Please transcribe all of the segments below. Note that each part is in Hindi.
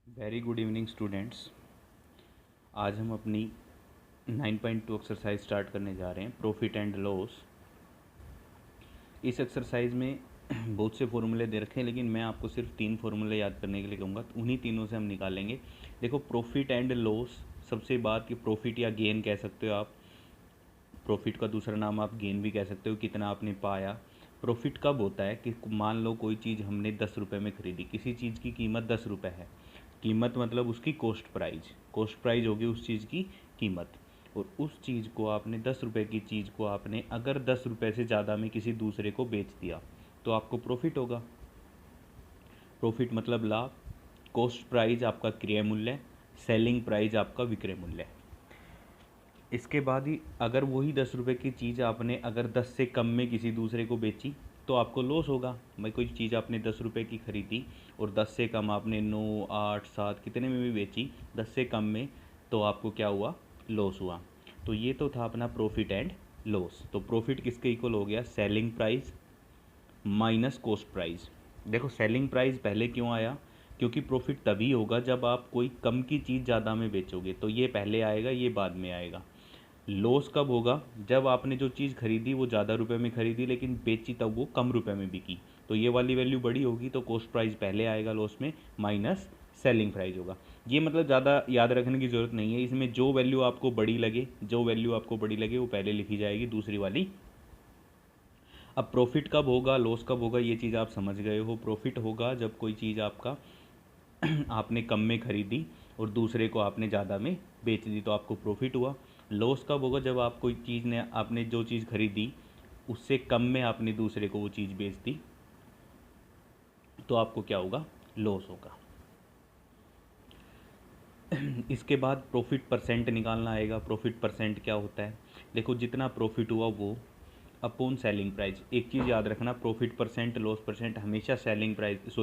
Very good evening students. आज हम अपनी 9.2 एक्सरसाइज स्टार्ट करने जा रहे हैं, प्रॉफिट एंड लॉस। इस एक्सरसाइज में बहुत से फॉर्मूले दे रखे हैं, लेकिन मैं आपको सिर्फ 3 फॉर्मूले याद करने के लिए कहूँगा, तो उन्हीं तीनों से हम निकालेंगे। देखो, प्रॉफिट एंड लॉस, सबसे बात कि प्रॉफिट या गेन कह सकते हो आप। प्रॉफिट का दूसरा नाम आप गेन भी कह सकते हो, कितना आपने पाया। प्रॉफिट कब होता है कि मान लो कोई चीज़ हमने 10 रुपये में ख़रीदी, किसी चीज़ की कीमत 10 रुपये है। कीमत मतलब उसकी कॉस्ट प्राइस, कॉस्ट प्राइस होगी उस चीज़ की कीमत। और उस चीज़ को आपने 10 रुपये की चीज़ को आपने अगर 10 रुपये से ज़्यादा में किसी दूसरे को बेच दिया तो आपको प्रॉफिट होगा। प्रॉफिट मतलब लाभ। कॉस्ट प्राइस आपका क्रय मूल्य, सेलिंग प्राइस आपका विक्रय मूल्य। इसके बाद ही अगर वही 10 रुपये की चीज़ आपने अगर 10 से कम में किसी दूसरे को बेची तो आपको लॉस होगा। भाई कोई चीज़ आपने 10 रुपये की ख़रीदी और 10 से कम आपने 9, 8, 7 कितने में भी बेची, 10 से कम में, तो आपको क्या हुआ, लॉस हुआ। तो ये तो था अपना प्रॉफिट एंड लॉस। तो प्रॉफिट किसके इक्वल हो गया, selling price minus cost price. देखो सेलिंग प्राइस पहले क्यों आया, क्योंकि प्रॉफिट तभी होगा जब आप कोई कम की चीज़ ज़्यादा में बेचोगे, तो ये पहले आएगा, ये बाद में आएगा। लॉस कब होगा, जब आपने जो चीज़ खरीदी वो ज़्यादा रुपए में खरीदी लेकिन बेची तब वो कम रुपए में बिकी, तो ये वाली वैल्यू बड़ी होगी, तो कॉस्ट प्राइस पहले आएगा लॉस में, माइनस सेलिंग प्राइस होगा। ये मतलब ज़्यादा याद रखने की ज़रूरत नहीं है, इसमें जो वैल्यू आपको बड़ी लगे, जो वैल्यू आपको बड़ी लगे वो पहले लिखी जाएगी, दूसरी वाली। अब प्रॉफिट कब होगा, लॉस कब होगा, ये चीज़ आप समझ गए हो। प्रॉफिट होगा जब कोई चीज़ आपका आपने कम में खरीदी और दूसरे को आपने ज़्यादा में बेच दी, तो आपको प्रॉफिट हुआ। लॉस कब होगा, जब आप कोई चीज़ ने आपने जो चीज़ खरीदी उससे कम में आपने दूसरे को वो चीज़ बेच दी, तो आपको क्या होगा, लॉस होगा। इसके बाद प्रॉफिट परसेंट निकालना आएगा। प्रॉफिट परसेंट क्या होता है, देखो जितना प्रॉफिट हुआ वो अपॉन सेलिंग प्राइस। एक चीज़ याद रखना, प्रॉफिट परसेंट लॉस परसेंट हमेशा सेलिंग प्राइस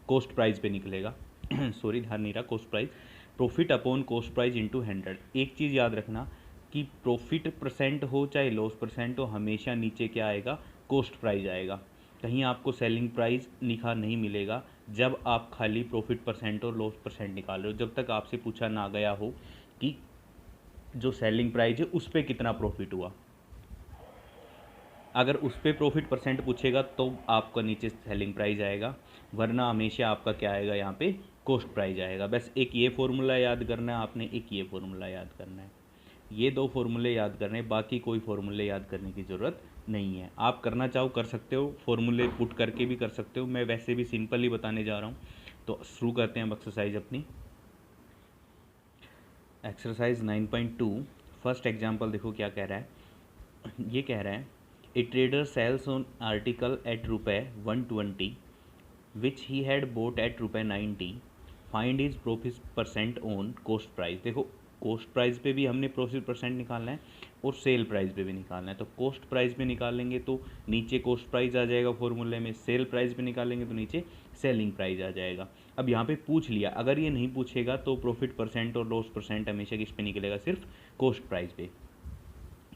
कॉस्ट प्राइस पे निकलेगा। सॉरी ध्यान नहीं रहा, cost price. Profit upon cost price into 100। एक चीज़ याद रखना कि प्रॉफिट परसेंट हो चाहे लॉस परसेंट हो, हमेशा नीचे क्या आएगा, कॉस्ट प्राइस आएगा। कहीं आपको सेलिंग प्राइस लिखा नहीं मिलेगा जब आप खाली प्रॉफिट परसेंट और लॉस परसेंट निकाल रहे हो, जब तक आपसे पूछा ना गया हो कि जो सेलिंग प्राइस है उस पर कितना प्रॉफिट हुआ। अगर उस पर प्रॉफिट परसेंट पूछेगा तो आपका नीचे सेलिंग प्राइस आएगा, वरना हमेशा आपका क्या आएगा, यहाँ पे कॉस्ट प्राइस आएगा। बस एक ये फॉर्मूला याद करना है आपने, एक ये फॉर्मूला याद करना है, ये 2 फॉर्मूले याद करने हैं, बाकी कोई फॉर्मूले याद करने की ज़रूरत नहीं है। आप करना चाहो कर सकते हो, फॉर्मूले पुट करके भी कर सकते हो, मैं वैसे भी सिंपल ही बताने जा रहा हूँ। तो शुरू करते हैं अब एक्सरसाइज अपनी। एक्सरसाइज 9.2 फर्स्ट एग्जाम्पल देखो क्या कह रहा है। ये कह रहा है a trader sells on article at ₹120 which he had bought at ₹90। Find is profit percent on cost price. देखो कॉस्ट प्राइस पे भी हमने प्रॉफिट परसेंट निकालना है और सेल प्राइस पे भी निकालना है। तो कॉस्ट प्राइस पे निकालेंगे तो नीचे कॉस्ट प्राइस आ जाएगा फॉर्मूले में, सेल प्राइस पे निकालेंगे तो नीचे सेलिंग प्राइस आ जाएगा। अब यहाँ पे पूछ लिया, अगर ये नहीं पूछेगा तो प्रॉफिट परसेंट और लॉस परसेंट हमेशा किस पे निकलेगा, सिर्फ कॉस्ट प्राइस पे।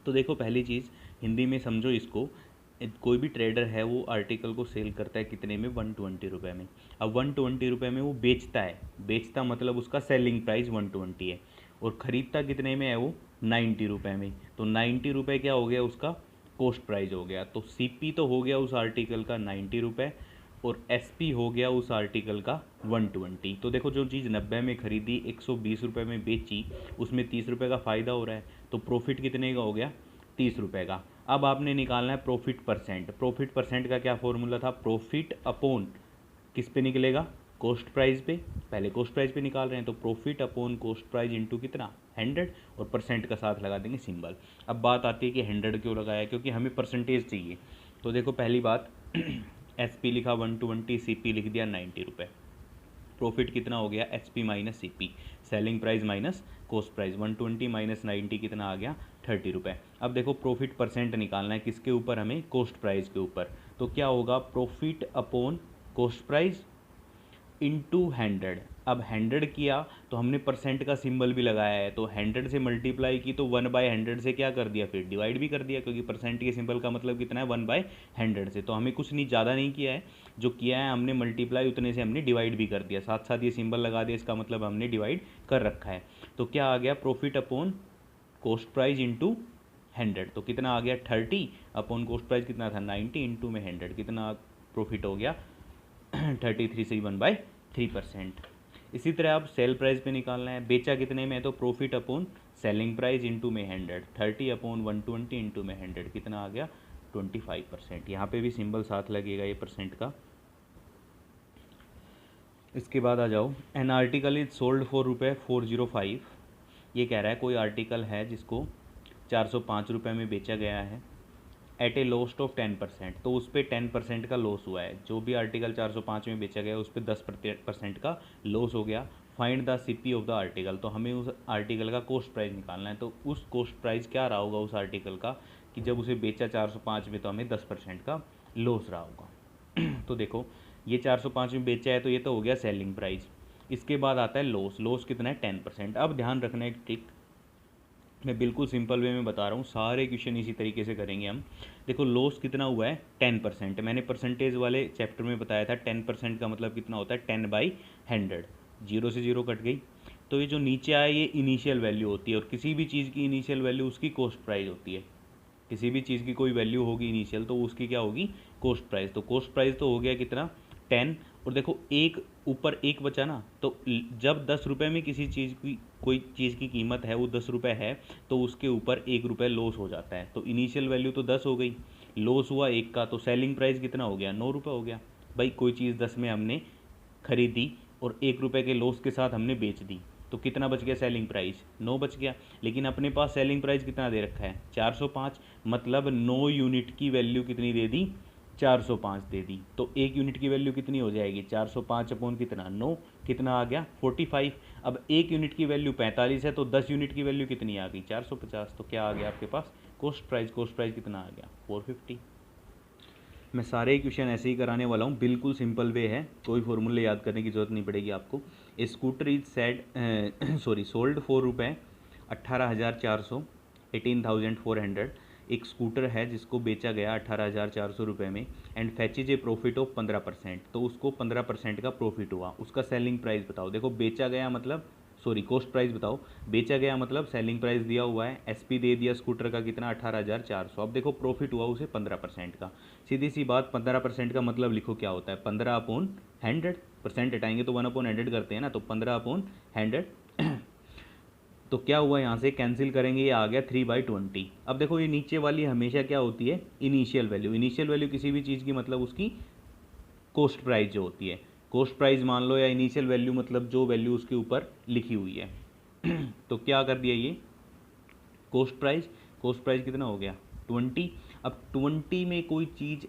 तो देखो पहली चीज़ हिंदी में समझो इसको, कोई भी ट्रेडर है वो आर्टिकल को सेल करता है कितने में, 120 रुपये में। अब 120 रुपये में वो बेचता है, बेचता मतलब उसका सेलिंग प्राइस 120 है, और ख़रीदता कितने में है वो, 90 रुपये में। तो 90 रुपये क्या हो गया, उसका कॉस्ट प्राइस हो गया। तो सीपी तो हो गया उस आर्टिकल का 90 रुपये और एसपी हो गया उस आर्टिकल का 120। तो देखो जो चीज़ 90 में खरीदी 120 रुपये में बेची, उसमें 30 रुपये का फ़ायदा हो रहा है, तो प्रॉफिट कितने का हो गया, 30 रुपये का। अब आपने निकालना है प्रॉफिट परसेंट। प्रॉफिट परसेंट का क्या फॉर्मूला था, प्रॉफिट अपॉन किस पे निकलेगा, कॉस्ट प्राइस पे। पहले कॉस्ट प्राइस पे निकाल रहे हैं तो profit upon cost price into कितना, 100, और परसेंट का साथ लगा देंगे सिंबल। अब बात आती है कि 100 क्यों लगाया, क्योंकि हमें परसेंटेज चाहिए। तो देखो पहली बात एस पी लिखा 120, सी पी लिख दिया 90 रुपये। प्रॉफिट कितना हो गया, H P minus C P, selling price minus cost price, 120 minus 90 कितना आ गया, 30 रुपये। अब देखो प्रॉफिट परसेंट निकालना है किसके ऊपर, हमें कॉस्ट प्राइस के ऊपर। तो क्या होगा, profit upon cost price into 100। अब 100 किया तो हमने परसेंट का सिंबल भी लगाया है, तो 100 से मल्टीप्लाई की तो 1/100 से क्या कर दिया, फिर डिवाइड भी कर दिया, क्योंकि परसेंट के सिंबल का मतलब कितना है, 1/100 से। तो हमें कुछ नहीं ज़्यादा नहीं किया है, जो किया है हमने मल्टीप्लाई, उतने से हमने डिवाइड भी कर दिया, साथ साथ ये सिंबल लगा दिया, इसका मतलब हमने डिवाइड कर रखा है। तो क्या आ गया, profit upon cost price into 100, तो कितना आ गया 30 अपॉन कॉस्ट प्राइस कितना था 90 इंटू में 100, कितना प्रॉफिट हो गया 33.1/3%। इसी तरह आप सेल प्राइस पे निकालना है, बेचा कितने में है, तो profit upon selling price into में 100, 30 अपॉन 120 इंटू में 100, कितना आ गया 25%। यहाँ पे भी सिंबल साथ लगेगा ये परसेंट का। इसके बाद आ जाओ, an article is sold for ₹405। ये कह रहा है कोई आर्टिकल है जिसको 405 रुपये में बेचा गया है एट ए लॉस्ट ऑफ 10%, तो उस पर 10% का लॉस हुआ है। जो भी आर्टिकल 405 में बेचा गया उस पर 10% का लॉस हो गया। Find the CP of the article, तो हमें उस आर्टिकल का कॉस्ट प्राइस निकालना है। तो उस कॉस्ट प्राइस क्या रहा होगा उस आर्टिकल का, कि जब उसे बेचा 405 में तो हमें 10% का लॉस रहा होगा। तो देखो ये 405 में बेचा है तो ये तो हो गया सेलिंग प्राइस। इसके बाद आता है लॉस, लॉस कितना है 10%। अब ध्यान रखना एक ट्रिक, मैं बिल्कुल सिंपल वे में बता रहा हूँ, सारे क्वेश्चन इसी तरीके से करेंगे हम। देखो लॉस कितना हुआ है 10%, मैंने परसेंटेज वाले चैप्टर में बताया था 10% का मतलब कितना होता है 10/100, 0 से 0 कट गई। तो ये जो नीचे आया ये इनिशियल वैल्यू होती है, और किसी भी चीज़ की इनिशियल वैल्यू उसकी कॉस्ट प्राइस होती है। किसी भी चीज़ की कोई वैल्यू होगी इनिशियल तो उसकी क्या होगी कॉस्ट प्राइस। तो कॉस्ट प्राइस तो हो गया कितना 10, और देखो एक ऊपर एक बचा ना, तो जब 10 रुपये में किसी चीज़ की कोई चीज़ की कीमत है वो 10 रुपये है, तो उसके ऊपर 1 रुपये लॉस हो जाता है। तो इनिशियल वैल्यू तो 10 हो गई, लॉस हुआ 1 का, तो सेलिंग प्राइस कितना हो गया 9 रुपये हो गया। भाई कोई चीज़ 10 में हमने खरीदी और 1 रुपये के लॉस के साथ हमने बेच दी, तो कितना बच गया सेलिंग प्राइस 9 बच गया। लेकिन अपने पास सेलिंग प्राइस कितना दे रखा है 405, मतलब 9 यूनिट की वैल्यू कितनी दे दी 405 दे दी। तो 1 यूनिट की वैल्यू कितनी हो जाएगी 405 अपॉन कितना 9, कितना आ गया 45। अब 1 यूनिट की वैल्यू 45 है तो 10 यूनिट की वैल्यू कितनी आ गई 450। तो क्या आ गया आपके पास कॉस्ट प्राइस, कॉस्ट प्राइस कितना आ गया 450। मैं सारे क्वेश्चन ऐसे ही कराने वाला हूँ, बिल्कुल सिंपल वे है, कोई फॉर्मूले याद करने की ज़रूरत नहीं पड़ेगी आपको। Scooter is said sold ₹4 18,400 18,400। एक स्कूटर है जिसको बेचा गया 18,400 रुपये में, and fetches A profit of 15%, तो उसको 15% का प्रॉफिट हुआ। उसका सेलिंग प्राइस बताओ। देखो बेचा गया मतलब कॉस्ट प्राइस बताओ, बेचा गया मतलब सेलिंग प्राइस दिया हुआ है, एसपी दे दिया स्कूटर का कितना 18,400। अब देखो प्रॉफिट हुआ उसे 15% का। सीधी सी बात 15% का मतलब लिखो क्या होता है 15/100, परसेंट हटाएंगे तो 1/100 करते हैं ना, तो 15/100। तो क्या हुआ यहाँ से कैंसिल करेंगे, ये आ गया 3/20। अब देखो ये नीचे वाली हमेशा क्या होती है इनिशियल वैल्यू। इनिशियल वैल्यू किसी भी चीज़ की मतलब उसकी कॉस्ट प्राइस जो होती है, कॉस्ट प्राइस मान लो, या इनिशियल वैल्यू मतलब जो वैल्यू उसके ऊपर लिखी हुई है। तो क्या कर दिया ये कॉस्ट प्राइस, कॉस्ट प्राइस कितना हो गया 20। अब 20 में कोई चीज़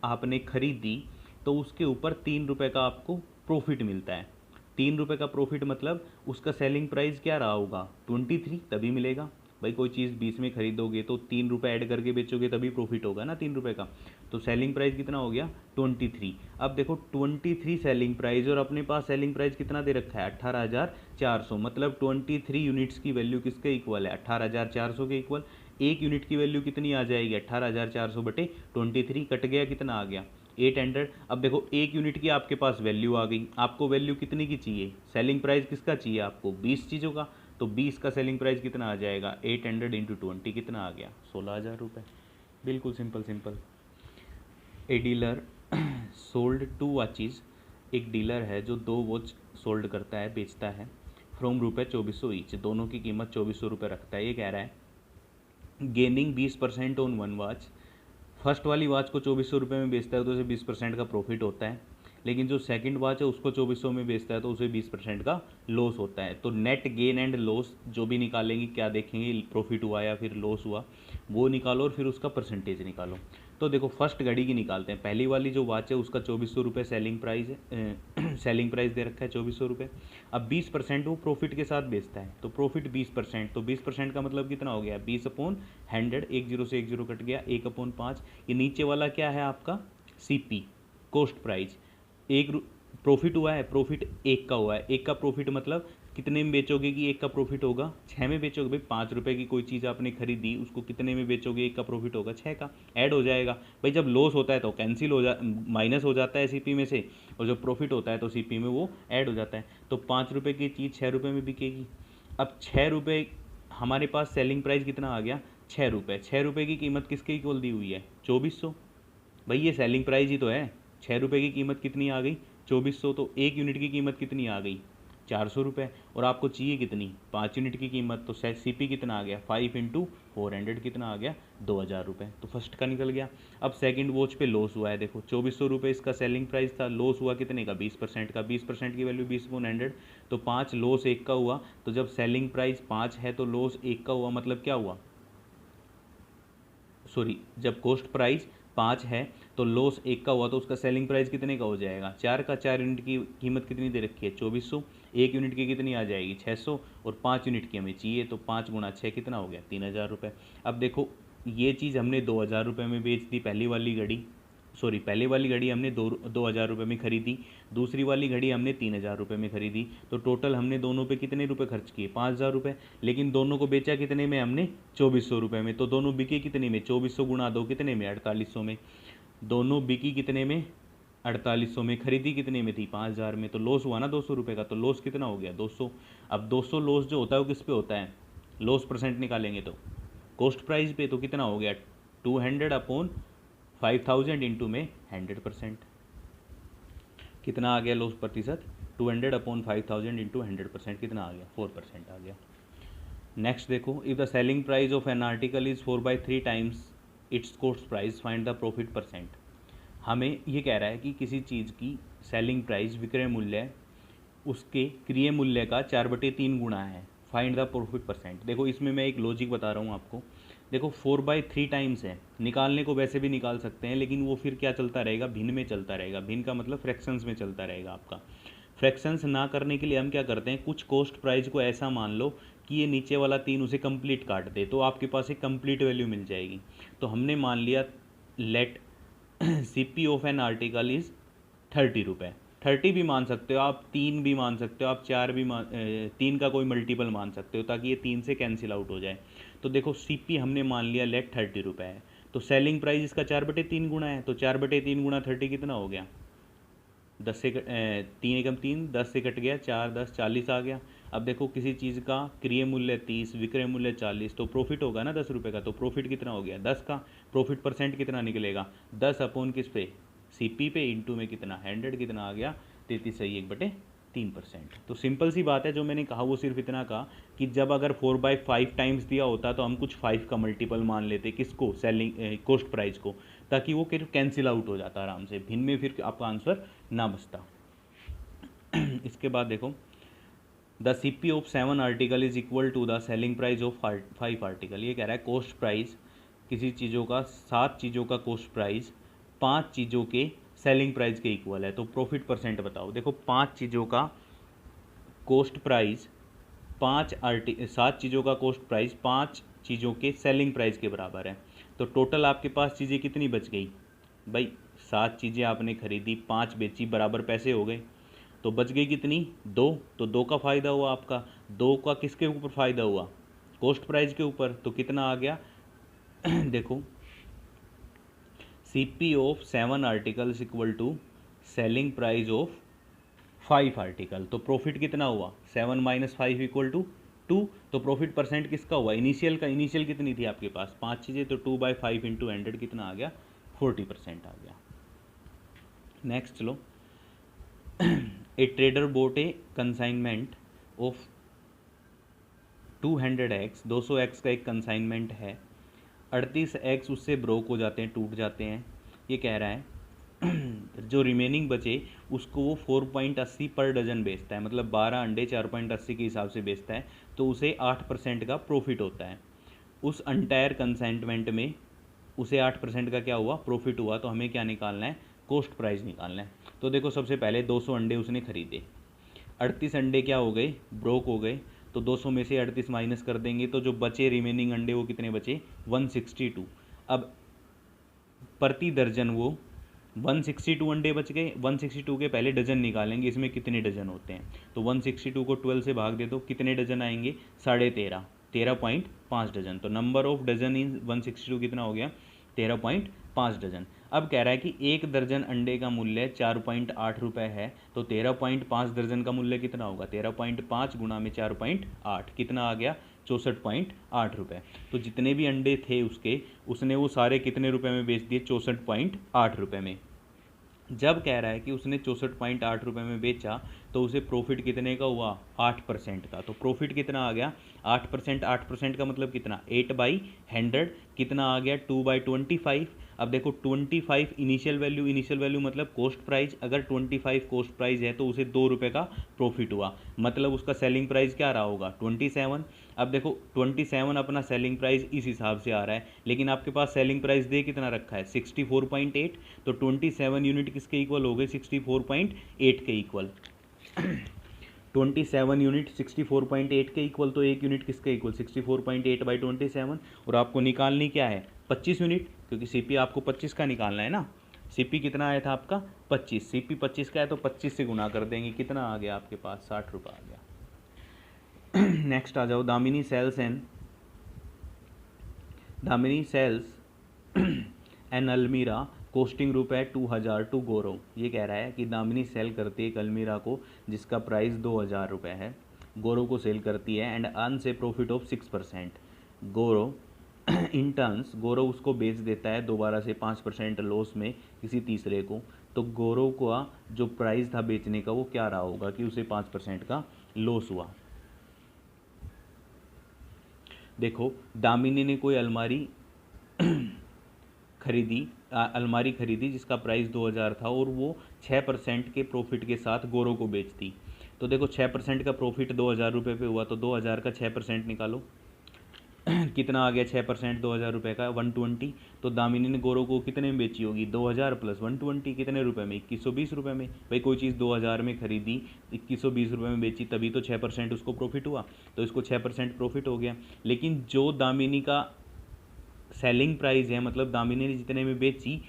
आपने खरीदी तो उसके ऊपर 3 रुपये का आपको प्रॉफिट मिलता है। 3 रुपये का प्रॉफिट मतलब उसका सेलिंग प्राइस क्या रहा होगा 23, तभी मिलेगा। भाई कोई चीज़ 20 में खरीदोगे तो 3 रुपये ऐड करके बेचोगे तभी प्रॉफिट होगा ना 3 रुपये का। तो सेलिंग प्राइस कितना हो गया 23। अब देखो 23 सेलिंग प्राइस, और अपने पास सेलिंग प्राइस कितना दे रखा है 18,400, मतलब 23 यूनिट्स की वैल्यू किसके इक्वल है 18,400 के इक्वल। 1 यूनिट की वैल्यू कितनी आ जाएगी 18,400 बटे 23, कट गया कितना आ गया 800। अब देखो 1 यूनिट की आपके पास वैल्यू आ गई, आपको वैल्यू कितनी की चाहिए सेलिंग प्राइस किसका चाहिए आपको 20 चीज़ों का, तो 20 का सेलिंग प्राइस कितना आ जाएगा 800 इंटू 20 कितना आ गया 16,000 रुपये। बिल्कुल simple simple. A dealer sold 2 watches, एक डीलर है जो 2 वॉच सोल्ड करता है बेचता है, फ्रॉम ₹2400 ईच, दोनों की कीमत 2400 रुपये रखता है। ये कह रहा है gaining 20% on one watch, first वाली वॉच को 2400 रुपये में बेचता है तो उसे 20% का प्रॉफिट होता है, लेकिन जो सेकंड वॉच है उसको 2400 में बेचता है तो उसे 20% का लॉस होता है। तो नेट गेन एंड लॉस जो भी निकालेंगे, क्या देखेंगे प्रॉफिट हुआ या फिर लॉस हुआ वो निकालो, और फिर उसका परसेंटेज निकालो। तो देखो फर्स्ट घड़ी की निकालते हैं। पहली वाली जो वॉच है उसका 2400 रुपये सेलिंग प्राइस है, सेलिंग प्राइस दे रखा है 2400 रुपये। अब 20% वो प्रॉफिट के साथ बेचता है, तो प्रॉफिट 20%, तो 20% का मतलब कितना हो गया 20/100, 1 0 से 1 0 कट गया 1/5। ये नीचे वाला क्या है आपका सीपी कॉस्ट प्राइस। एक प्रॉफिट हुआ है, प्रॉफिट 1 का हुआ है, 1 का प्रॉफिट मतलब कितने में बेचोगे कि एक का प्रॉफिट होगा? 6 में बेचोगे। भाई 5 रुपये की कोई चीज़ आपने खरीदी, उसको कितने में बेचोगे? एक का प्रॉफिट होगा 6 का, ऐड हो जाएगा। भाई जब लॉस होता है तो कैंसिल हो जा माइनस हो जाता है सीपी में से, और जब प्रॉफिट होता है तो सीपी में वो ऐड हो जाता है। तो 5 रुपये की चीज़ 6 रुपये में बिकेगी। अब 6 रुपये हमारे पास सेलिंग प्राइस कितना आ गया? 6 रुपये। 6 रुपये की कीमत किसके इक्वल दी हुई है? 2400। भाई ये सेलिंग प्राइस ही तो है। 6 रुपये की कीमत कितनी आ गई? 2400। तो एक यूनिट की कीमत कितनी आ गई? 400 रुपये। और आपको चाहिए कितनी? 5 यूनिट की कीमत। तो सीपी कितना आ गया? 5 इंटू 400 कितना आ गया? 2000 रुपये। तो फर्स्ट का निकल गया। अब सेकंड वॉच पे लॉस हुआ है, देखो 2400 रुपये इसका सेलिंग प्राइस था, लॉस हुआ कितने का? 20% का। 20% की वैल्यू 20/100, तो 5, लॉस 1 का हुआ। तो जब सेलिंग प्राइस 5 है तो लॉस 1 का हुआ, मतलब क्या हुआ? सॉरी, जब कॉस्ट प्राइस 5 है तो लॉस 1 का हुआ, तो उसका सेलिंग प्राइस कितने का हो जाएगा? 4 का। 4 यूनिट की कीमत कितनी दे रखी है? 2400। एक यूनिट की कितनी आ जाएगी? 600। और 5 यूनिट की हमें चाहिए, तो 5 गुणा 6 कितना हो गया? 3000 रुपये। अब देखो ये चीज़ हमने 2000 रुपये में बेच दी, पहली वाली घड़ी, सॉरी पहले वाली घड़ी हमने 2000 रुपये में खरीदी, दूसरी वाली घड़ी हमने 3000 रुपये में खरीदी। तो टोटल हमने दोनों पे कितने रुपए खर्च किए? 5000 रुपये। लेकिन दोनों को बेचा कितने में हमने? 2400 रुपये में। तो दोनों बिके कितने में? 2400 गुणा 2 कितने में? 4800 में। दोनों बिकी कितने में? 4800 में। खरीदी कितने में थी? 5000 में। तो लॉस हुआ ना 200 रुपये का। तो लॉस कितना हो गया? 200। अब 200 लॉस जो होता है वो किस पे होता है? लॉस परसेंट निकालेंगे तो कॉस्ट प्राइस पे। तो कितना हो गया? 200/5000 इंटू में 100%। कितना आ गया लॉस प्रतिशत? 200/5000 इंटू 100% कितना आ गया? 4% आ गया। नेक्स्ट देखो, if the selling price of an article is 4/3 times it's cost price, find the profit percent. हमें ये कह रहा है कि किसी चीज़ की सेलिंग प्राइस, विक्रय मूल्य, उसके क्रिय मूल्य का 4/3 गुणा है, फाइंड द प्रॉफिट परसेंट। देखो इसमें मैं एक लॉजिक बता रहा हूँ आपको। देखो 4/3 टाइम्स है, निकालने को वैसे भी निकाल सकते हैं, लेकिन वो फिर क्या चलता रहेगा? भिन्न में चलता रहेगा। भिन्न का मतलब फ्रैक्शंस में चलता रहेगा आपका। फ्रैक्शंस ना करने के लिए हम क्या करते हैं? कुछ कॉस्ट प्राइस को ऐसा मान लो कि ये नीचे वाला 3 उसे कंप्लीट काट दे, तो आपके पास एक कंप्लीट वैल्यू मिल जाएगी। तो हमने मान लिया let CP of an article is 30 रुपये। 30 भी मान सकते हो आप, 3 भी मान सकते हो आप, 4 भी 3 का कोई मल्टीपल मान सकते हो, ताकि ये 3 से कैंसिल आउट हो जाए। तो देखो सीपी हमने मान लिया लेट 30 रुपये है, तो सेलिंग प्राइस इसका 4/3 गुणा है। तो 4/3 गुणा 30 कितना हो गया? 10 से 3 एकम 3, 10 से कट गया 4, 10, 40 आ गया। अब देखो किसी चीज़ का क्रिय मूल्य 30, विक्रय मूल्य 40, तो प्रॉफिट होगा ना 10 रुपये का। तो प्रॉफिट कितना हो गया? 10 का। प्रॉफिट परसेंट कितना निकलेगा? 10 अपॉन किस पे? सीपी पे, इंटू में कितना? 100 कितना आ गया? 33/1/3%। तो सिंपल सी बात है, जो मैंने कहा वो सिर्फ इतना कहा कि जब अगर 4/5 टाइम्स दिया होता तो हम कुछ 5 का मल्टीपल मान लेते, किसको? सेलिंग कॉस्ट प्राइस को, ताकि वो फिर कैंसिल आउट हो जाता आराम से, भिन्न में फिर आपका आंसर ना बचता। इसके बाद देखो, the CP of 7 article is equal to the selling price of 5 article. ये कह रहा है कॉस्ट प्राइस किसी चीज़ों का, 7 चीज़ों का कॉस्ट प्राइस 5 चीज़ों के सेलिंग प्राइस के इक्वल है। तो प्रॉफिट परसेंट बताओ। देखो 5 चीज़ों का कॉस्ट प्राइस 7 चीज़ों का कॉस्ट प्राइस 5 चीज़ों के सेलिंग प्राइस के बराबर है। तो टोटल आपके पास चीज़ें कितनी बच गई? भाई 7 चीज़ें आपने खरीदी, 5 बेची, बराबर पैसे हो गए, तो बच गई कितनी? 2। तो 2 का फ़ायदा हुआ आपका। 2 का किसके ऊपर फ़ायदा हुआ? कॉस्ट प्राइस के ऊपर। तो कितना आ गया? देखो CP of 7 articles equal to selling price of 5 article. तो प्रॉफिट कितना हुआ? 7 - 5 इक्वल टू 2। तो प्रॉफिट परसेंट किसका हुआ? इनिशियल का। इनिशियल कितनी थी आपके पास? 5 चीज़ें, तो 2/5 इंटू 100 कितना आ गया? 40% आ गया। नेक्स्ट चलो, ए trader boat A consignment of 200x, 200x का एक कंसाइनमेंट है, 38x उससे ब्रोक हो जाते हैं, टूट जाते हैं। ये कह रहा है जो रिमेनिंग बचे उसको वो 4.80 पर डजन बेचता है, मतलब 12 अंडे 4.80 के हिसाब से बेचता है, तो उसे 8% का प्रॉफिट होता है। उस अंटायर कंसाइनमेंट में उसे 8% का क्या हुआ? प्रॉफिट हुआ। तो हमें क्या निकालना है? कॉस्ट प्राइस निकालना है। तो देखो सबसे पहले 200 अंडे उसने खरीदे, 38 अंडे क्या हो गए? ब्रोक हो गए। तो 200 में से 38 माइनस कर देंगे, तो जो बचे रिमेनिंग अंडे वो कितने बचे? 162। अब प्रति दर्जन वो 162 अंडे बच गए, 162 के पहले डजन निकालेंगे, इसमें कितने डजन होते हैं, तो 162 को 12 से भाग दे दो, कितने डजन आएंगे, 13.5, 13.5 डजन। तो नंबर ऑफ डजन इन 162 कितना हो गया, 13.5 डजन। अब कह रहा है कि एक दर्जन अंडे का मूल्य 4.8 रुपये है, तो 13.5 दर्जन का मूल्य कितना होगा, 13.5 गुणा में 4.8 कितना आ गया, 64.8 रुपये। तो जितने भी अंडे थे उसने वो सारे कितने रुपए में बेच दिए, 64.8 रुपये में। जब कह रहा है कि उसने 64.8 रुपये में बेचा तो उसे प्रॉफिट कितने का हुआ, 8% का। तो प्रॉफिट कितना आ गया, 8%। 8% का मतलब कितना, 8/100 कितना आ गया, 2/25। अब देखो 25 इनिशियल वैल्यू मतलब कॉस्ट प्राइस, अगर 25 कॉस्ट प्राइस है तो उसे 2 रुपये का प्रॉफिट हुआ, मतलब उसका सेलिंग प्राइस क्या रहा होगा, 27। अब देखो 27 अपना सेलिंग प्राइस इस हिसाब से आ रहा है, लेकिन आपके पास सेलिंग प्राइस दे कितना रखा है, 64.8। तो 27 यूनिट किसके इक्वल हो गए, 64.8 के इक्वल। 27 यूनिट 64.8 के इक्वल, तो एक यूनिट किसके इक्वल, 64.8/27। और आपको निकालनी क्या है, 25 यूनिट, क्योंकि सीपी आपको 25 का निकालना है ना। सीपी कितना आया था आपका, 25। सीपी 25 का है तो 25 से गुना कर देंगे, कितना आ गया आपके पास, 60 रुपये आ गया। नेक्स्ट आ जाओ, दामिनी सेल्स एन अलमीरा कोस्टिंग रुपये 2000 टू गौरव। ये कह रहा है कि दामिनी सेल करती है एक अलमीरा को जिसका प्राइस 2000 रुपये है, गौरव को सेल करती है, एंड अर्न से profit of 6%। Gaurav in turns, Gaurav उसको बेच देता है दोबारा से 5% लॉस में किसी तीसरे को। तो गौरव का जो प्राइस था बेचने का वो क्या रहा होगा कि उसे 5% का लॉस हुआ। देखो दामिनी ने कोई अलमारी खरीदी जिसका प्राइस 2000 था और वो 6% के प्रॉफिट के साथ गौरव को बेचती। तो देखो 6% का प्रॉफिट 2000 रुपये पे हुआ, तो 2000 का 6% निकालो कितना आ गया, 6% 2000 रुपये का 120। तो दामिनी ने गौरव को कितने में बेची होगी, 2000 + 120 कितने रुपए में, 2120 रुपये में। भाई कोई चीज़ 2000 में खरीदी, 2120 रुपये में बेची, तभी तो 6% उसको प्रॉफिट हुआ, तो इसको 6% प्रॉफिट हो गया। लेकिन जो दामिनी का सेलिंग प्राइस है, मतलब दामिनी ने जितने में बेची,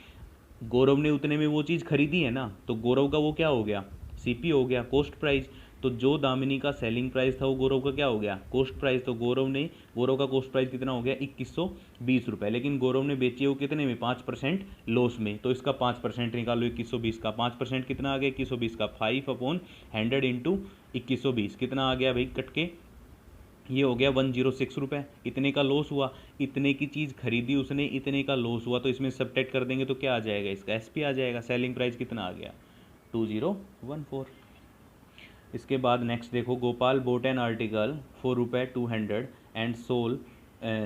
गौरव ने उतने में वो चीज़ खरीदी है ना, तो गौरव का वो क्या हो गया, सीपी हो गया, कॉस्ट प्राइस। तो जो दामिनी का सेलिंग प्राइस था वो गौरव का क्या हो गया, कॉस्ट प्राइस। तो गौरव का कॉस्ट प्राइस कितना हो गया, 2120 रुपये, लेकिन गौरव ने बेची वो कितने में, 5% लॉस में। तो इसका 5% निकालो, 2120 का 5% कितना आ गया, 2120 का 5/100 × 2120 कितना आ गया भाई, कट के ये हो गया 106 रुपये। इतने का लॉस हुआ, इतने की चीज़ खरीदी उसने, इतने का लॉस हुआ, तो इसमें सब्ट्रैक्ट कर देंगे तो क्या आ जाएगा, इसका एसपी आ जाएगा। सेलिंग प्राइस कितना आ गया, 2014। इसके बाद नेक्स्ट देखो, Gopal bought an article for ₹200 and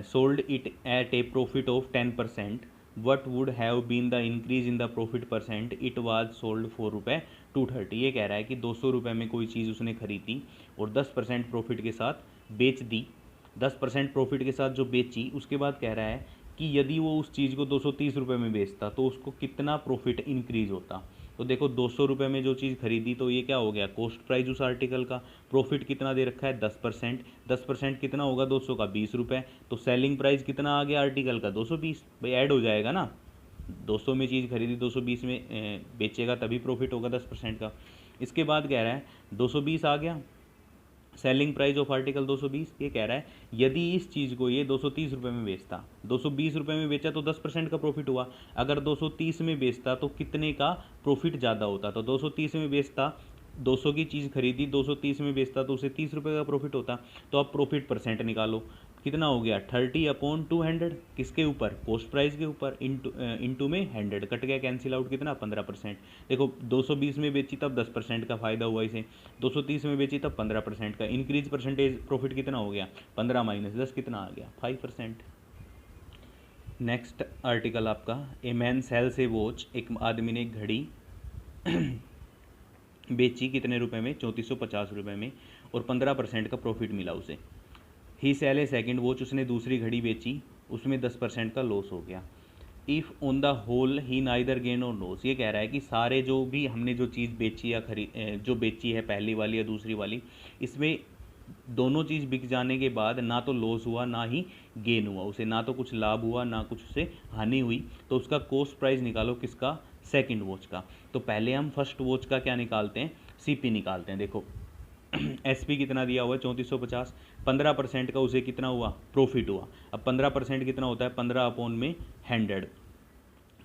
sold it at a profit of 10%। What would have been the increase in the profit percent, it was sold for ₹230। ये कह रहा है कि 200 रुपये में कोई चीज़ उसने खरीदी और 10% प्रॉफिट के साथ बेच दी। 10% प्रॉफिट के साथ जो बेची, उसके बाद कह रहा है कि यदि वो उस चीज़ को 230 रुपये में बेचता तो उसको कितना प्रॉफिट इंक्रीज होता। तो देखो 200 रुपये में जो चीज़ खरीदी, तो ये क्या हो गया, कॉस्ट प्राइस उस आर्टिकल का। प्रॉफिट कितना दे रखा है, 10%। 10% कितना होगा 200 का, 20 रुपये। तो सेलिंग प्राइस कितना आ गया आर्टिकल का, 220। भाई ऐड हो जाएगा ना, 200 में चीज़ खरीदी, 220 में बेचेगा, तभी प्रॉफिट होगा 10% का। इसके बाद कह रहा है 220 आ गया, सेलिंग प्राइस ऑफ आर्टिकल 220। ये कह रहा है यदि इस चीज़ को ये 230 रुपये में बेचता, 220 रुपये में बेचा तो 10% का प्रॉफिट हुआ। अगर 230 में बेचता तो कितने का प्रॉफिट ज़्यादा होता, तो 230 में बेचता, 200 की चीज़ खरीदी, 230 में बेचता तो उसे 30 रुपये का प्रॉफिट होता। तो अब प्रॉफिट परसेंट निकालो, कितना हो गया, 30/200, किसके ऊपर, कॉस्ट प्राइस के ऊपर, इंटू में 100 कट गया, कैंसिल आउट, कितना 15%। देखो 220 में बेची तब 10% का फ़ायदा हुआ इसे, 230 में बेची तब 15% का। इंक्रीज परसेंटेज प्रॉफिट कितना हो गया, 15 - 10 कितना आ गया, 5%। नेक्स्ट आर्टिकल आपका, a man sells a watch, एक आदमी ने एक घड़ी बेची, कितने रुपए में, 3450 रुपये में, और 15% का प्रॉफिट मिला उसे। ही सेल ए सेकेंड वॉच, उसने दूसरी घड़ी बेची, उसमें 10% का लॉस हो गया। If on the whole he neither gain or loss. ये कह रहा है कि सारे जो भी हमने जो चीज़ बेची या जो बेची है, पहली वाली या दूसरी वाली, इसमें दोनों चीज़ बिक जाने के बाद ना तो लॉस हुआ ना ही गेन हुआ, उसे ना तो कुछ लाभ हुआ ना कुछ उसे हानि हुई। तो उसका कॉस्ट प्राइस निकालो, किसका, सेकंड वॉच का। तो पहले हम फर्स्ट वॉच का क्या निकालते हैं, सीपी निकालते हैं। देखो एसपी कितना दिया हुआ है 3450, 15% का उसे कितना हुआ, प्रॉफिट हुआ। अब 15% कितना होता है, 15/100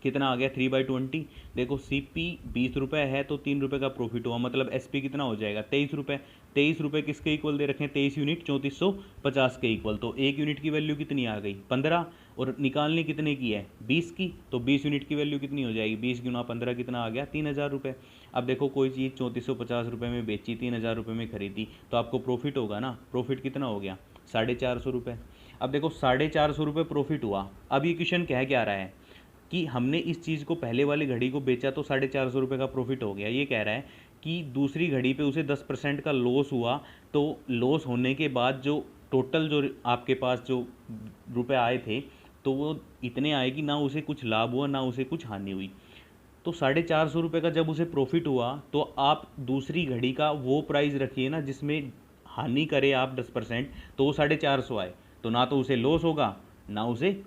कितना आ गया, 3/20। देखो सीपी 20 रुपये है तो 3 रुपये का प्रॉफिट हुआ, मतलब एसपी कितना हो जाएगा, 23 रुपये। 23 रुपये किसके इक्वल दे रखे हैं, 23 यूनिट 3450 के इक्वल। तो एक यूनिट की वैल्यू कितनी आ गई, 15, और निकालनी कितने की है, 20 की। तो 20 यूनिट की वैल्यू कितनी हो जाएगी, 20 गुना 15 कितना आ गया, 3000 रुपये। अब देखो कोई चीज़ 3450 रुपये में बेची, 3000 रुपये में खरीदी, तो आपको प्रॉफिट होगा ना। प्रॉफिट कितना हो गया, 450 रुपये। अब देखो 450 रुपये प्रॉफिट हुआ। अब ये क्वेश्चन कह क्या रहा है कि हमने इस चीज़ को, पहले वाली घड़ी को बेचा तो 450 रुपये का प्रॉफिट हो गया। ये कह रहा है कि दूसरी घड़ी पे उसे 10% का लॉस हुआ, तो लॉस होने के बाद जो टोटल जो आपके पास जो रुपए आए थे, तो वो इतने आए कि ना उसे कुछ लाभ हुआ ना उसे कुछ हानि हुई। तो 450 रुपये का जब उसे प्रॉफिट हुआ, तो आप दूसरी घड़ी का वो प्राइस रखिए ना जिसमें हानि करे आप 10%, तो वो 450 आए। तो ना तो उसे लॉस होगा ना उसे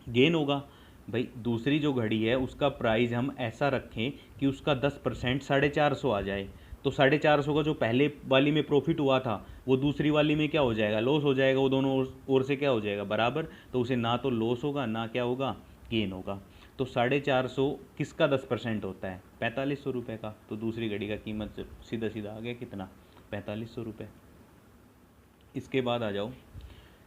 गेन होगा। भाई दूसरी जो घड़ी है उसका प्राइस हम ऐसा रखें कि उसका 10% 450 आ जाए। तो 450 का जो पहले वाली में प्रॉफिट हुआ था वो दूसरी वाली में क्या हो जाएगा, लॉस हो जाएगा। वो दोनों ओर से क्या हो जाएगा, बराबर। तो उसे ना तो लॉस होगा ना क्या होगा, गेन होगा। तो 450 किसका 10% होता है, 4500 रुपये का। तो दूसरी घड़ी का कीमत सीधा सीधा आ गया कितना, 4500 रुपये। इसके बाद आ जाओ,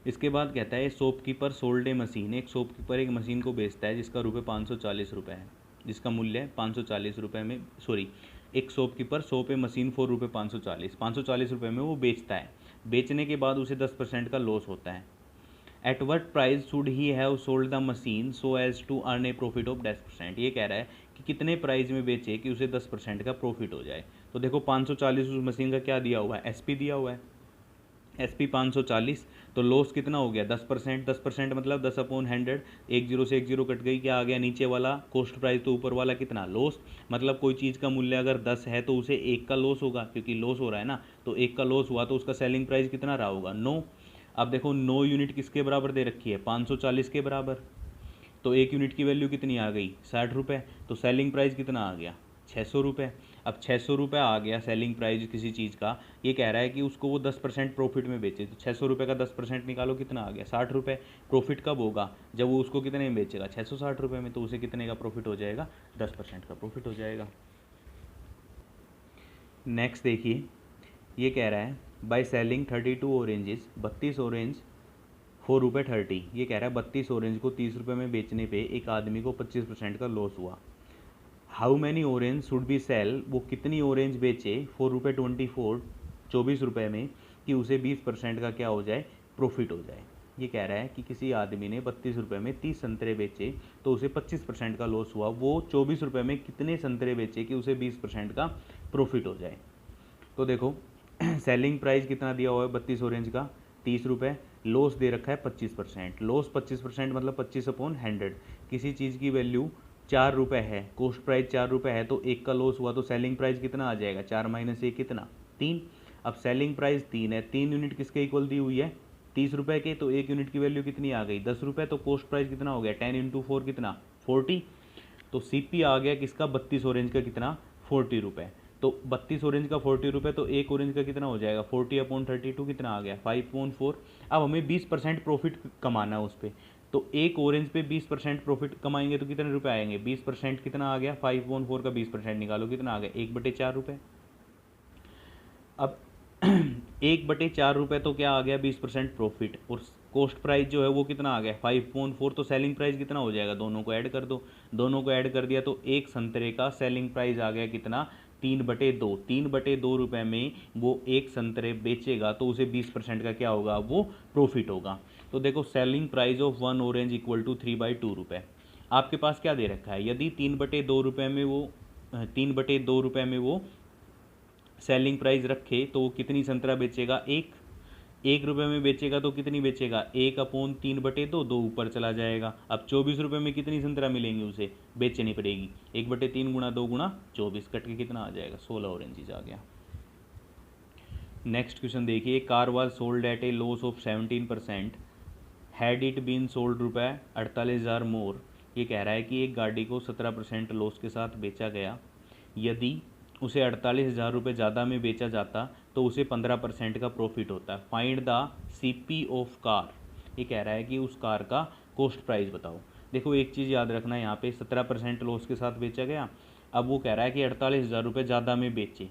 इसके बाद कहता है शॉपकीपर सोल्ड ए मशीन। एक शॉपकीपर एक मशीन को बेचता है जिसका रुपये 540 रुपये है, जिसका मूल्य है 540 रुपये में, सॉरी, एक shopkeeper shop A machine for रुपये 540 रुपये में वो बेचता है। बेचने के बाद उसे 10% का लॉस होता है। At what price should he have sold the machine so as to earn a profit of 10%। ये कह रहा है कि कितने प्राइस में बेचे कि उसे 10% का प्रॉफिट हो जाए। तो देखो 540 उस मशीन का क्या दिया हुआ है, एसपी दिया हुआ है, एसपी 540। तो लॉस कितना हो गया, 10%। 10% मतलब 10/100, एक जीरो से एक जीरो कट गई, क्या आ गया नीचे वाला कॉस्ट प्राइस, तो ऊपर वाला कितना, लॉस। मतलब कोई चीज़ का मूल्य अगर 10 है तो उसे एक का लॉस होगा, क्योंकि लॉस हो रहा है ना। तो एक का लॉस हुआ तो उसका सेलिंग प्राइस कितना रहा होगा, 9। अब देखो 9 यूनिट किसके बराबर दे रखी है, 540 के बराबर। तो एक यूनिट की वैल्यू कितनी आ गई, 60 रुपये। तो सेलिंग प्राइस कितना आ गया, 600 रुपये। अब 600 रुपये आ गया सेलिंग प्राइस किसी चीज़ का। ये कह रहा है कि उसको वो 10% प्रॉफिट में बेचे। तो 600 रुपये का 10% निकालो, कितना आ गया, 60 रुपये। प्रॉफिट कब होगा, जब वो उसको कितने में बेचेगा, 660 रुपये में। तो उसे कितने का प्रॉफिट हो जाएगा, 10% का प्रॉफिट हो जाएगा। नेक्स्ट देखिए, ये कह रहा है बाय सेलिंग 32 ऑरेंजेस, 32 ऑरेंज ₹4.30। ये कह रहा है 32 ऑरेंज को 30 रुपये में बेचने पे एक आदमी को 25% का लॉस हुआ। How many orange should be sell, वो कितनी ऑरेंज बेचे, ₹4.24, 24 रुपये में, कि उसे 20% का क्या हो जाए, प्रॉफिट हो जाए। ये कह रहा है कि किसी आदमी ने 32 रुपये में 30 संतरे बेचे तो उसे 25% का लॉस हुआ। वो 24 रुपये में कितने संतरे बेचे कि उसे 20% का प्रॉफिट हो जाए। तो देखो सेलिंग प्राइस कितना दिया हुआ है 32 ऑरेंज का, 30 रुपये। लॉस दे रखा है 25%। लॉस 25% मतलब 25/100। किसी चीज़ की वैल्यू 4 रुपये है, कॉस्ट प्राइस 4 रुपये है, तो एक का लॉस हुआ तो सेलिंग प्राइस कितना आ जाएगा, 4 माइनस 1 कितना, 3। अब सेलिंग प्राइस 3 है, 3 यूनिट किसके इक्वल दी हुई है, 30 रुपये के। तो एक यूनिट की वैल्यू कितनी आ गई, 10 रुपये। तो कॉस्ट प्राइस कितना हो गया, 10 × 4 कितना, 40। तो सीपी आ गया किसका, 32 ऑरेंज का कितना, 40 रुपये। तो 32 ऑरेंज का 40 रुपये, तो एक ऑरेंज का कितना हो जाएगा, 40/32 कितना आ गया, 5/4। अब हमें 20% प्रॉफिट कमाना है उस पर। तो एक ऑरेंज पे 20% प्रॉफिट कमाएंगे तो कितने रुपए आएंगे, 20% कितना आ गया, 5/4 का 20% निकालो, कितना आ गया, 1/4 रुपये। अब 1/4 रुपये तो क्या आ गया, 20% प्रॉफिट। और कॉस्ट प्राइस जो है वो कितना आ गया, 5/4। तो सेलिंग प्राइस कितना हो जाएगा, दोनों को ऐड कर दो। दोनों को ऐड कर दिया तो एक संतरे का सेलिंग प्राइस आ गया कितना, 3/2। 3/2 रुपये में वो एक संतरे बेचेगा तो उसे 20% का क्या होगा, वो प्रॉफिट होगा। तो देखो selling price of 1 orange equal to 3/2 रुपये। आपके पास क्या दे रखा है, यदि 3/2 रुपये में वो 3/2 रुपये में वो सेलिंग प्राइस रखे तो वो कितनी संतरा बेचेगा, 1 रुपये में बेचेगा तो कितनी बेचेगा, 1/3/2, 2 ऊपर चला जाएगा। अब 24 रुपये में कितनी संतरा मिलेंगी उसे, बेचनी पड़ेगी, 1/3 × 2 × 24 कट के कितना आ जाएगा, 16 ऑरेंजेस आ गया। नेक्स्ट क्वेश्चन देखिए, car was sold at a loss of 17%, had it been sold ₹48,000 more, ये कह रहा है कि एक गाड़ी को 17% लॉस के साथ बेचा गया, यदि उसे 48,000 रुपये ज़्यादा में बेचा जाता तो उसे 15% का प्रॉफिट होता है। Find the CP of car. ये कह रहा है कि उस कार का कॉस्ट प्राइस बताओ। देखो एक चीज़ याद रखना, यहाँ पे 17% लॉस के साथ बेचा गया, अब वो कह रहा है कि 48,000 रुपये ज़्यादा में बेचे,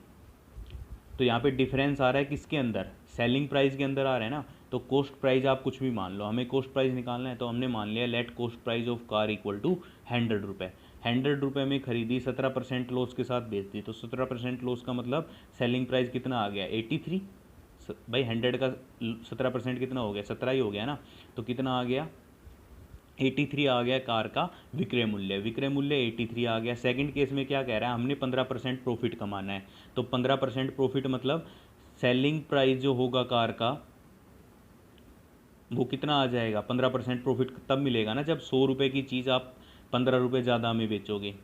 तो यहाँ पे डिफरेंस आ रहा है किसके अंदर, सेलिंग प्राइस के अंदर आ रहा है ना। तो कॉस्ट प्राइस आप कुछ भी मान लो, हमें कॉस्ट प्राइस निकालना है, तो हमने मान लिया let cost price of car equal to 100 रुपये। 100 रुपये में खरीदी, 17% लॉस के साथ बेच दी, तो 17% लॉस का मतलब सेलिंग प्राइस कितना आ गया, 83। भाई 100 का 17% कितना हो गया, 17 ही हो गया ना, तो कितना आ गया, 83 आ गया कार का विक्रय मूल्य। विक्रय मूल्य 83 आ गया। सेकंड केस में क्या कह रहा है, हमने 15% प्रॉफिट कमाना है, तो 15% प्रॉफिट मतलब सेलिंग प्राइस जो होगा कार का वो कितना आ जाएगा, 15% प्रॉफिट तब मिलेगा ना जब 100 रुपये की चीज़ आप 15 रुपये ज़्यादा में बेचोगे।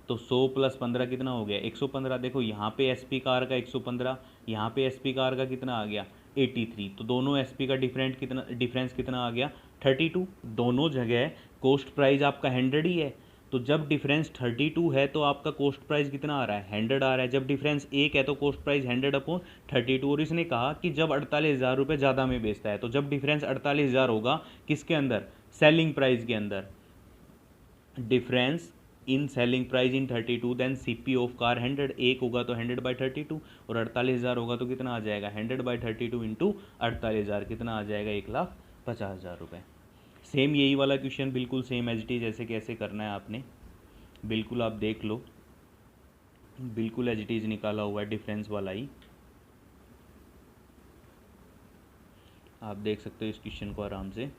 तो 100 + 15 कितना हो गया, 115। देखो यहाँ पे SP कार का 115, यहाँ पे SP कार का कितना आ गया, 83। तो दोनों SP का डिफरेंस कितना आ गया, 32। दोनों जगह कॉस्ट प्राइस आपका 100 ही है, तो जब डिफरेंस 32 है तो आपका कॉस्ट प्राइस कितना आ रहा है, 100 आ रहा है। जब डिफरेंस 1 है तो कॉस्ट प्राइस 100/32। और इसने कहा कि जब 48,000 रुपये ज़्यादा में बेचता है, तो जब डिफरेंस 48,000 होगा किसके अंदर, सेलिंग प्राइस के अंदर, difference in selling price in 32, then CP of car 100। 1 होगा तो 100/32, और 48,000 होगा तो कितना आ जाएगा, 100/32 इंटू 48,000 कितना आ जाएगा, 1,50,000 रुपये। सेम यही वाला क्वेश्चन बिल्कुल सेम एज इट इज ऐसे कैसे करना है आपने, बिल्कुल आप देख लो, बिल्कुल एज इट इज निकाला हुआ है डिफरेंस वाला ही, आप देख सकते हो इस क्वेश्चन को आराम से।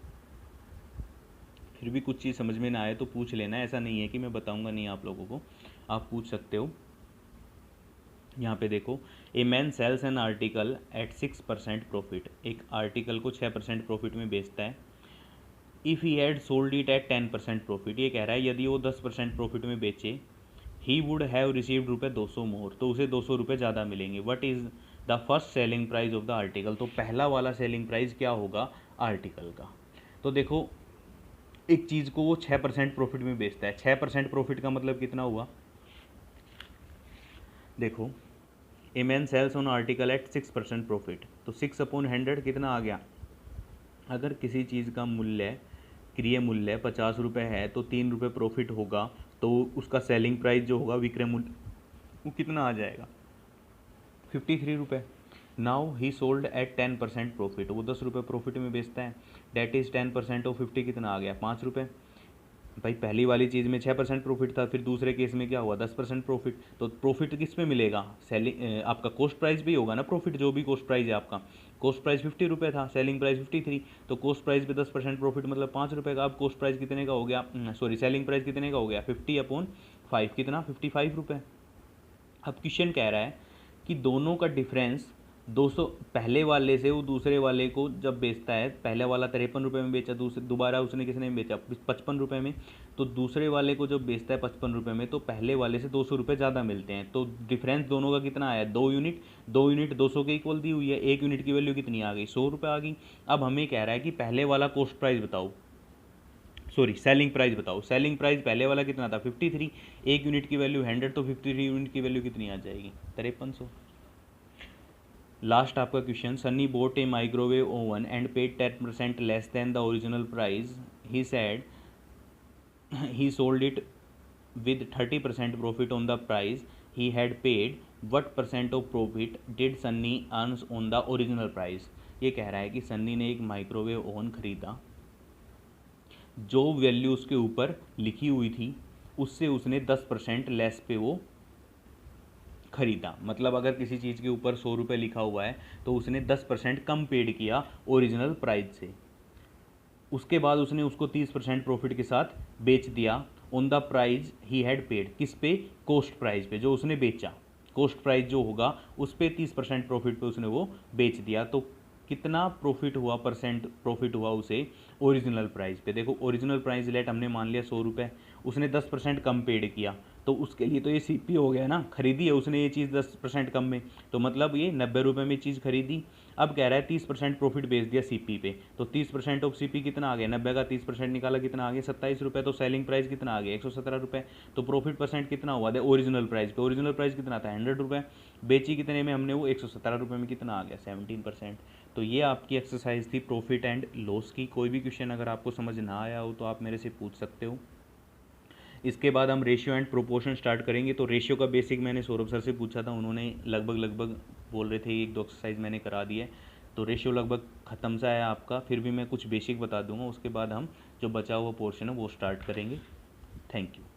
फिर भी कुछ चीज़ समझ में ना आए तो पूछ लेना, ऐसा नहीं है कि मैं बताऊंगा नहीं आप लोगों को, आप पूछ सकते हो। यहाँ पे देखो, a man sells an article at 6% profit. एक आर्टिकल को 6% प्रॉफिट में बेचता है। If he had sold it at 10% profit, ये कह रहा है यदि वो 10% प्रॉफिट में बेचे, ही वुड हैव रिसीव्ड रुपये 200 मोर, तो उसे 200 रुपये ज़्यादा मिलेंगे। What is the first selling price of the article, तो पहला वाला सेलिंग प्राइस क्या होगा आर्टिकल का। तो देखो एक चीज़ को वो 6% प्रॉफिट में बेचता है, 6% प्रॉफिट का मतलब कितना हुआ, देखो a man sells on article at 6% profit, तो 6/100 कितना आ गया। अगर किसी चीज़ का मूल्य, क्रय मूल्य 50 रुपये है, तो 3 रुपये प्रॉफिट होगा, तो उसका सेलिंग प्राइस जो होगा विक्रय मूल्य वो कितना आ जाएगा, 53 रुपये। Now he sold at 10% profit, वो 10 रुपये प्रॉफिट में बेचता है, डेट इज़ 10% ऑफ 50 कितना आ गया, 5 रुपये। भाई पहली वाली चीज़ में 6% प्रॉफिट था, फिर दूसरे केस में क्या हुआ, 10% प्रॉफिट। तो प्रॉफिट किस में मिलेगा, सेलिंग आपका कॉस्ट प्राइस भी होगा ना, प्रॉफिट जो भी कॉस्ट प्राइस है आपका, कॉस्ट प्राइस 50 रुपये था, सेलिंग प्राइस 53, तो कॉस्ट प्राइस पे 10% प्रॉफिट मतलब 5 रुपये का। अब कॉस्ट प्राइस कितने का हो गया, सॉरी सेलिंग प्राइस कितने का हो गया, 50/5 कितना, 55 रुपये। अब क्वेश्चन कह रहा है कि दोनों का डिफरेंस 200, पहले वाले से वो दूसरे वाले को जब बेचता है, पहले वाला 53 रुपये में बेचा, दोबारा उसने किसने बेचा 55 रुपये में, तो दूसरे वाले को जब बेचता है 55 रुपये में, तो पहले वाले से 200 रुपये ज़्यादा मिलते हैं। तो डिफरेंस दोनों का कितना आया, 2 यूनिट। 2 यूनिट 200 के इक्वल दी हुई है, 1 यूनिट की वैल्यू कितनी आ गई, 100 रुपये आ गई। अब हमें कह रहा है कि पहले वाला कॉस्ट प्राइस बताओ, सॉरी सेलिंग प्राइस बताओ। सेलिंग प्राइस पहले वाला कितना था, 53, 1 यूनिट की वैल्यू 100, तो 53 यूनिट की वैल्यू कितनी आ जाएगी, 5300। लास्ट आपका question, Sunny boat A microwave oven and paid 10% less than the original price, he said he sold it with 30% profit on the price he had paid. What percent of profit did Sunny earns on the original price? ये कह रहा है कि सन्नी ने एक माइक्रोवेव ओवन खरीदा, जो वैल्यू उसके ऊपर लिखी हुई थी उससे उसने 10% लेस पे वो खरीदा। मतलब अगर किसी चीज़ के ऊपर 100 रुपये लिखा हुआ है तो उसने 10% कम पेड किया ओरिजिनल प्राइस से। उसके बाद उसने उसको 30% प्रॉफिट के साथ बेच दिया on the price he had paid, किस पे, कॉस्ट प्राइस पे, जो उसने बेचा, कॉस्ट प्राइस जो होगा उस पर 30% प्रॉफिट पे उसने वो बेच दिया। तो कितना प्रॉफिट हुआ, परसेंट प्रॉफिट हुआ उसे ओरिजिनल प्राइस पे। देखो ओरिजिनल प्राइस लेट हमने मान लिया 100 रुपये, उसने 10% कम पेड किया, तो उसके लिए तो ये सीपी हो गया ना, खरीदी है उसने ये चीज़ 10% कम में, तो मतलब ये 90 रुपये में चीज़ खरीदी। अब कह रहा है 30% प्रॉफिट बेच दिया सीपी पे, तो 30% ऑफ सीपी कितना आ गया, 90 का 30% निकाला कितना आ गया, 27 रुपये। तो सेलिंग प्राइस कितना आ गया, 117 रुपये। तो प्रॉफिट परसेंट कितना हुआ था ओरिजिनल प्राइस पे, ओरिजिनल प्राइस कितना था 100 रुपये, बेची कितने में हमने वो 117 रुपये में, कितना आ गया 17%। तो ये आपकी एक्सरसाइज थी प्रॉफिट एंड लॉस की। कोई भी क्वेश्चन अगर आपको समझ ना आया हो तो आप मेरे से पूछ सकते हो। इसके बाद हम रेशियो एंड प्रोपोर्शन स्टार्ट करेंगे। तो रेशियो का बेसिक मैंने सौरभ सर से पूछा था, उन्होंने लगभग बोल रहे थे, 1-2 एक्सरसाइज मैंने करा दी है, तो रेशियो लगभग ख़त्म सा है आपका। फिर भी मैं कुछ बेसिक बता दूंगा, उसके बाद हम जो बचा हुआ पोर्शन है वो स्टार्ट करेंगे। Thank you.